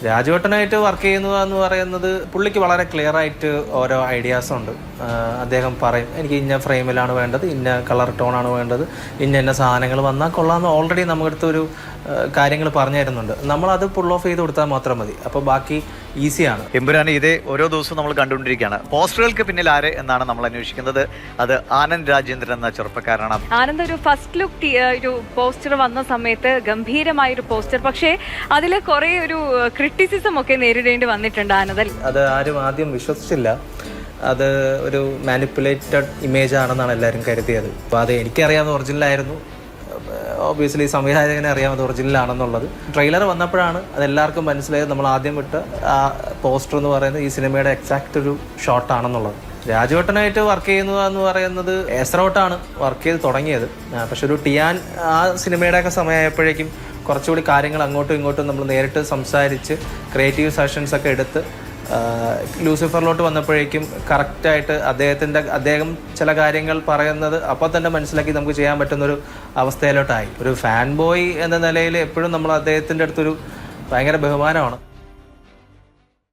രാജുവേട്ടനായിട്ട് work ചെയ്യുന്നത് എന്ന് പറയുന്നത് പുള്ളിക്ക് വളരെ ക്ലിയർ ആയിട്ട് ഓരോ ഐഡിയാസ് ഉണ്ട്. അദ്ദേഹം പറയും എനിക്ക് ഇന്ന ഫ്രെയിമിലാണ് വേണ്ടത്, ഇന്ന കളർ ടോണാണ് വേണ്ടത്, ഇന്ന സാധനങ്ങൾ വന്നാൽ കൊള്ളാമെന്ന് ഓൾറെഡി നമ്മുടെ കാര്യങ്ങൾ പറഞ്ഞു തരുന്നുണ്ട്. നമ്മളത് പുൾ ഓഫ് ചെയ്ത് കൊടുത്താൽ മാത്രം മതി. അപ്പോൾ ബാക്കി ഈസിയാണ്. എമ്പുരാനെ ഇതേ ഓരോ ദിവസവും നമ്മൾ കണ്ടുകൊണ്ടിരിക്കുകയാണ്. പോസ്റ്ററുകൾക്ക് പിന്നിൽ ആര് എന്നാണ് നമ്മൾ അന്വേഷിക്കുന്നത്. അത് ആനന്ദ് രാജേന്ദ്രൻ എന്ന ചെറുപ്പക്കാരനാണ്. ആനന്ദ് ഒരു ഫസ്റ്റ് ലുക്ക് ഒരു പോസ്റ്റർ വന്ന സമയത്ത് ഗംഭീരമായൊരു പോസ്റ്റർ, പക്ഷേ അതിൽ കുറേ ഒരു ക്രിറ്റിസിസം ഒക്കെ നേരിടേണ്ടി വന്നിട്ടുണ്ട് ആനന്ദൽ. അത് ആരും ആദ്യം വിശ്വസിച്ചില്ല. അത് ഒരു മാനിപ്പുലേറ്റഡ് ഇമേജ് ആണെന്നാണ് എല്ലാവരും കരുതിയത്. അപ്പോൾ അത് എനിക്കറിയാവുന്ന ഒറിജിനലായിരുന്നു. ഒബ്വിയസ്ലി സംവിധായകനെ അറിയാവുന്നത് ഒറിജിനലാണെന്നുള്ളത്. ട്രെയിലർ വന്നപ്പോഴാണ് അതെല്ലാവർക്കും മനസ്സിലായത്. നമ്മൾ ആദ്യം വിട്ട ആ പോസ്റ്റർ എന്ന് പറയുന്നത് ഈ സിനിമയുടെ എക്സാക്റ്റ് ഒരു ഷോട്ടാണെന്നുള്ളത്. രാജുവേട്ടനായിട്ട് വർക്ക് ചെയ്യുന്നത് എന്ന് പറയുന്നത് എസ്റോട്ടാണ് വർക്ക് ചെയ്ത് തുടങ്ങിയത്. പക്ഷെ ഒരു ടിയാൻ ആ സിനിമയുടെയൊക്കെ സമയമായപ്പോഴേക്കും കുറച്ചുകൂടി കാര്യങ്ങൾ അങ്ങോട്ടും ഇങ്ങോട്ടും നമ്മൾ നേരിട്ട് സംസാരിച്ച് ക്രിയേറ്റീവ് സെഷൻസ് ഒക്കെ എടുത്ത് ലൂസിഫറിലോട്ട് വന്നപ്പോഴേക്കും കറക്റ്റായിട്ട് അദ്ദേഹം ചില കാര്യങ്ങൾ പറയുന്നത് അപ്പോൾ തന്നെ മനസ്സിലാക്കി നമുക്ക് ചെയ്യാൻ പറ്റുന്നൊരു അവസ്ഥയിലോട്ടായി. ഒരു ഫാൻ ബോയ് എന്ന നിലയിൽ എപ്പോഴും നമ്മൾ അദ്ദേഹത്തിൻ്റെ അടുത്തൊരു ഭയങ്കര ബഹുമാനമാണ്.